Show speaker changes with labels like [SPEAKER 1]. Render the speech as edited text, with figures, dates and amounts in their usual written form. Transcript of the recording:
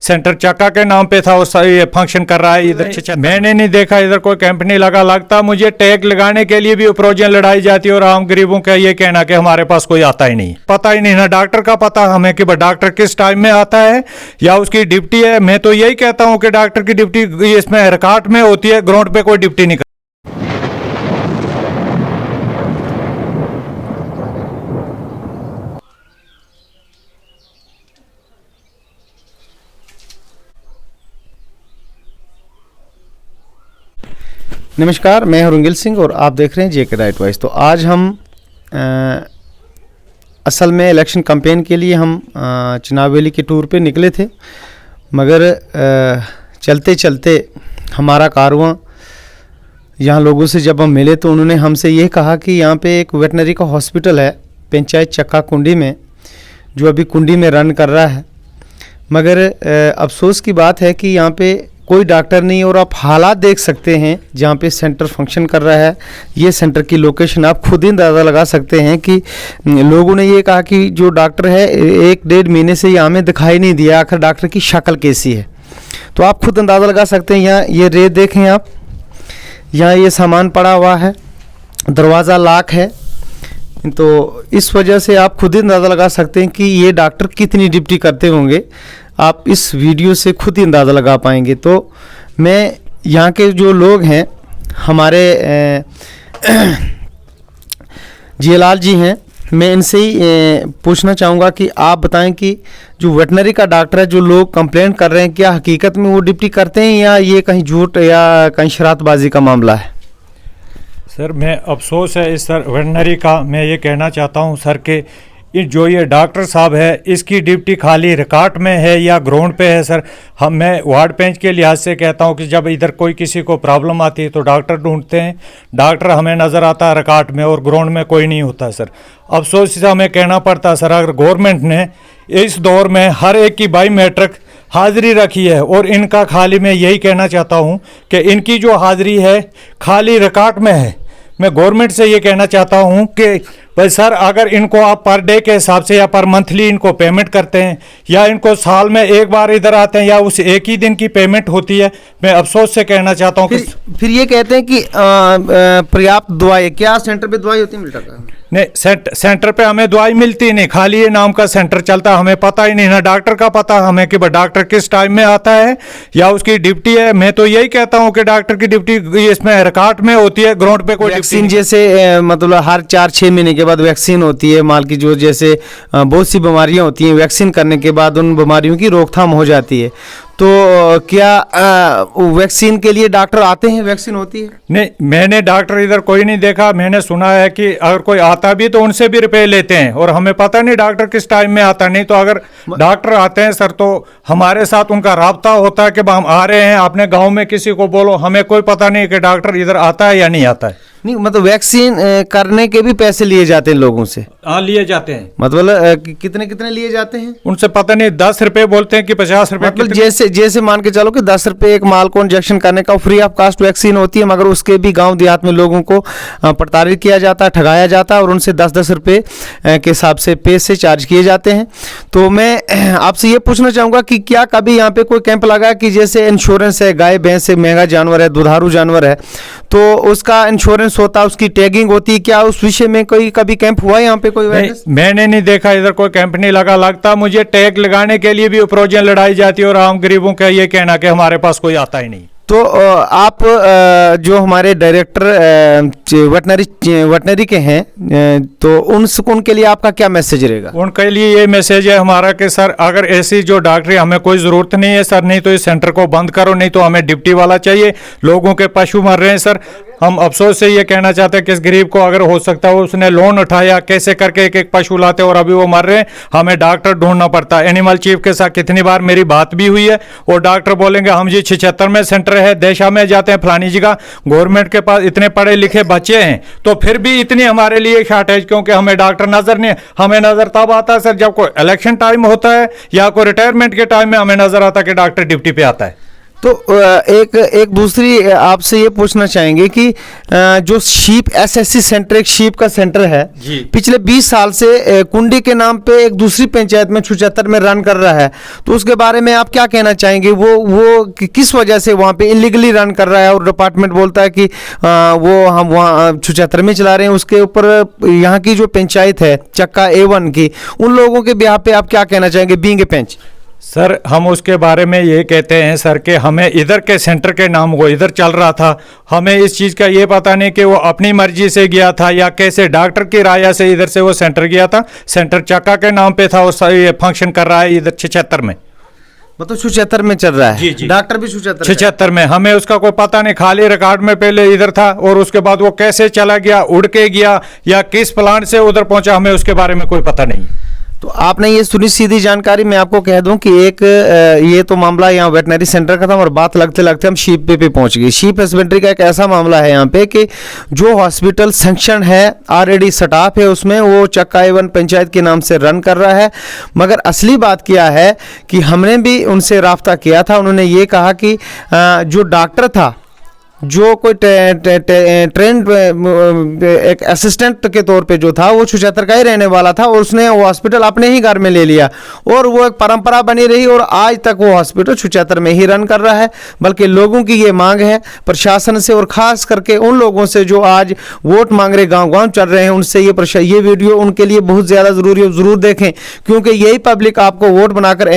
[SPEAKER 1] Centre चक्का के नाम पे था, उस ये फंक्शन कर रहा है इधर। मैंने नहीं देखा इधर कोई कैंप नहीं लगा। लगता मुझे टैग लगाने के लिए भी उपरोजन लड़ाई जाती है और आम गरीबों का ये कहना कि हमारे पास कोई आता ही नहीं, पता ही नहीं ना डॉक्टर का पता हमें कि डॉक्टर किस टाइम में आता है या उसकी ड्यूटी है। मैं तो यही कहता हूँ कि डॉक्टर की ड्यूटी इसमें रिकॉर्ड में होती है, ग्राउंड पे कोई ड्यूटी नहीं।
[SPEAKER 2] नमस्कार, मैं हरुंगिल सिंह और आप देख रहे हैं जेके राइट वॉइस। तो आज हम असल में इलेक्शन कैंपेन के लिए हम चुनाव वैली के टूर पे निकले थे, मगर चलते चलते हमारा कारवां यहाँ लोगों से जब हम मिले तो उन्होंने हमसे ये कहा कि यहाँ पे एक वेटनरी का हॉस्पिटल है पंचायत चक्का कुंडी में, जो अभी कुंडी में रन कर रहा है, मगर अफसोस की बात है कि यहाँ पे कोई डॉक्टर नहीं। और आप हालात देख सकते हैं जहाँ पे सेंटर फंक्शन कर रहा है। ये सेंटर की लोकेशन आप खुद ही अंदाज़ा लगा सकते हैं कि लोगों ने ये कहा कि जो डॉक्टर है 1-1.5 महीने से यहाँ में दिखाई नहीं दिया, आखिर डॉक्टर की शक्ल कैसी है। तो आप खुद अंदाज़ा लगा सकते हैं। यहाँ ये रेत देखें आप, यहाँ ये सामान पड़ा हुआ है, दरवाज़ा लॉक है। तो इस वजह से आप खुद ही अंदाज़ा लगा सकते हैं कि ये डॉक्टर कितनी ड्यूटी करते होंगे। आप इस वीडियो से खुद ही अंदाज़ा लगा पाएंगे। तो मैं यहाँ के जो लोग हैं, हमारे जियालाल जी हैं, मैं इनसे ही पूछना चाहूँगा कि आप बताएं कि जो वेटनरी का डॉक्टर है, जो लोग कंप्लेंट कर रहे हैं, क्या हकीकत में वो ड्यूटी करते हैं या ये कहीं झूठ या कहीं शरारतबाजी का मामला है?
[SPEAKER 1] सर, मैं अफसोस है इस सर वेटनरी का। मैं ये कहना चाहता हूँ सर कि जो ये डॉक्टर साहब है, इसकी ड्यूटी खाली रिकॉर्ड में है या ग्राउंड पे है। सर, मैं वार्ड बेंच के लिहाज से कहता हूँ कि जब इधर कोई किसी को प्रॉब्लम आती है तो डॉक्टर ढूंढते हैं, डॉक्टर हमें नज़र आता है रिकॉर्ड में और ग्राउंड में कोई नहीं होता। सर, अफसोस से हमें कहना पड़ता है सर, अगर गवर्नमेंट ने इस दौर में हर एक की बायोमेट्रिक हाज़िरी रखी है और इनका खाली, मैं यही कहना चाहता हूँ कि इनकी जो हाज़िरी है खाली रिकॉर्ड में है। मैं गवर्नमेंट से ये कहना चाहता हूँ कि भाई सर, अगर इनको आप पर डे के हिसाब से या पर मंथली इनको पेमेंट करते हैं या इनको साल में एक बार इधर आते हैं या उस एक ही दिन की पेमेंट होती है, मैं अफसोस से कहना चाहता हूँ कि
[SPEAKER 2] फिर ये कहते हैं कि पर्याप्त दवाई, क्या सेंटर पे दवाई होती है मिलता है?
[SPEAKER 1] नहीं, सेंटर पे हमें दवाई मिलती नहीं, खाली ये नाम का सेंटर चलता है। हमें पता ही नहीं ना डॉक्टर का पता हमें कि डॉक्टर किस टाइम में आता है या उसकी ड्यूटी है। मैं तो यही कहता हूँ कि डॉक्टर की ड्यूटी इसमें रिकॉर्ड में होती है, ग्राउंड पे कोई
[SPEAKER 2] वैक्सीन जैसे मतलब हर 4-6 महीने के बाद वैक्सीन होती है माल की, जो जैसे बहुत सी बीमारियां होती हैं, वैक्सीन करने के बाद उन बीमारियों की रोकथाम हो जाती है। तो क्या वैक्सीन के लिए डॉक्टर आते हैं, वैक्सीन होती है?
[SPEAKER 1] नहीं, मैंने डॉक्टर इधर कोई नहीं देखा। मैंने सुना है कि अगर कोई आता भी तो उनसे भी रुपए लेते हैं और हमें पता नहीं डॉक्टर किस टाइम में आता। नहीं तो अगर डॉक्टर आते हैं सर तो हमारे साथ उनका राब्ता होता है कि हम आ रहे हैं, अपने गांव में किसी को बोलो, हमें कोई पता नहीं कि डॉक्टर इधर आता है या नहीं आता है।
[SPEAKER 2] नहीं, मतलब वैक्सीन करने के भी पैसे लिए जाते हैं लोगों से?
[SPEAKER 1] हाँ, लिए जाते हैं।
[SPEAKER 2] मतलब कितने कितने लिए जाते हैं?
[SPEAKER 1] उनसे पता नहीं, 10 रुपए बोलते हैं कि 50 रुपए।
[SPEAKER 2] मतलब जैसे मान के चलो कि 10 रुपए एक माल को इंजेक्शन करने का फ्री ऑफ कास्ट वैक्सीन होती है, मगर उसके भी गांव देहात में लोगों को प्रताड़ित किया जाता है, ठगाया जाता है और उनसे 10-10 रुपए के हिसाब से पैसे चार्ज किए जाते हैं। तो मैं आपसे ये पूछना चाहूँगा कि क्या कभी यहाँ पे कोई कैंप लगा कि जैसे इंश्योरेंस है, गाय भैंस से महंगा जानवर है, दुधारू जानवर है, तो उसका इंश्योरेंस होता है, उसकी टैगिंग होती है, क्या उस विषय में कोई कभी कैंप हुआ है यहाँ पे कोई?
[SPEAKER 1] मैंने नहीं देखा इधर कोई कैंप नहीं लगा। लगता मुझे टैग लगाने के लिए भी उपरोजन लड़ाई जाती है और आम गरीबों का ये कहना कि हमारे पास कोई आता ही नहीं।
[SPEAKER 2] तो आप जो हमारे डायरेक्टर वेटनरी के हैं, तो उनके लिए आपका क्या मैसेज रहेगा?
[SPEAKER 1] उनके लिए ये मैसेज है हमारा कि सर, अगर ऐसी जो डॉक्टरी हमें कोई ज़रूरत नहीं है सर, नहीं तो इस सेंटर को बंद करो, नहीं तो हमें ड्यूटी वाला चाहिए। लोगों के पशु मर रहे हैं सर। हम अफसोस से ये कहना चाहते हैं कि इस गरीब को अगर हो सकता है उसने लोन उठाया, कैसे करके एक एक पशु लाते और अभी वो मर रहे हैं, हमें डॉक्टर ढूंढना पड़ता है। एनिमल चीफ के साथ कितनी बार मेरी बात भी हुई है और डॉक्टर बोलेंगे हम जी 76 में सेंटर है, देशा में जाते हैं, फलानी जगह। गवर्नमेंट के पास इतने पढ़े लिखे बच्चे हैं तो फिर भी इतनी हमारे लिए शॉर्टेज, क्योंकि हमें डॉक्टर नजर नहीं। हमें नजर तब आता है सर जब कोई इलेक्शन टाइम होता है या कोई रिटायरमेंट के टाइम में हमें नजर आता है कि डॉक्टर ड्यूटी पे आता है।
[SPEAKER 2] तो एक दूसरी आपसे ये पूछना चाहेंगे कि जो शीप एसएससी सेंटर, एक शीप का सेंटर है
[SPEAKER 1] जी।
[SPEAKER 2] पिछले 20 साल से कुंडी के नाम पे एक दूसरी पंचायत में छुचत्तर में रन कर रहा है, तो उसके बारे में आप क्या कहना चाहेंगे? वो किस वजह से वहाँ पे इलीगली रन कर रहा है और डिपार्टमेंट बोलता है कि वो हम वहाँ छुचत्तर में चला रहे हैं, उसके ऊपर यहाँ की जो पंचायत है चक्का A1 की, उन लोगों के ब्याह पे आप क्या कहना चाहेंगे बीइंग ए पंच?
[SPEAKER 1] सर हम उसके बारे में ये कहते हैं सर कि हमें इधर के सेंटर के नाम वो इधर चल रहा था, हमें इस चीज़ का ये पता नहीं कि वो अपनी मर्जी से गया था या कैसे डॉक्टर की राय से इधर से वो सेंटर गया था। सेंटर चक्का के नाम पे था, वो ये फंक्शन कर रहा है इधर 76 में,
[SPEAKER 2] मतलब छुचत्तर में चल रहा है।
[SPEAKER 1] जी, जी।
[SPEAKER 2] डॉक्टर भी छुचत्तर
[SPEAKER 1] 76 में, हमें उसका कोई पता नहीं, खाली रिकॉर्ड में पहले इधर था और उसके बाद वो कैसे चला गया, उड़ के गया या किस प्लांट से उधर पहुंचा, हमें उसके बारे में कोई पता नहीं।
[SPEAKER 2] तो आपने ये सुनी सीधी जानकारी, मैं आपको कह दूं कि एक ये तो मामला यहाँ वेटनरी सेंटर का था और बात लगते लगते हम शीप पे पहुंच गए। शीप हस्बेंड्री का एक ऐसा मामला है यहाँ पे कि जो हॉस्पिटल सैंक्शन है, ऑलरेडी स्टाफ है उसमें, वो चक्का A1 पंचायत के नाम से रन कर रहा है। मगर असली बात क्या है कि हमने भी उनसे राब्ता किया था, उन्होंने ये कहा कि जो डॉक्टर था, जो कोई ट्रेंड एक असिस्टेंट के तौर पे जो था, वो छुचत्तर का ही रहने वाला था और उसने वो हॉस्पिटल अपने ही घर में ले लिया और वो एक परंपरा बनी रही और आज तक वो हॉस्पिटल छुचत्तर में ही रन कर रहा है। बल्कि लोगों की ये मांग है प्रशासन से और ख़ास करके उन लोगों से जो आज वोट मांग रहे गांव-गांव चल रहे हैं, उनसे ये वीडियो उनके लिए बहुत ज़्यादा ज़रूरी है, ज़रूर देखें, क्योंकि यही पब्लिक आपको वोट बनाकर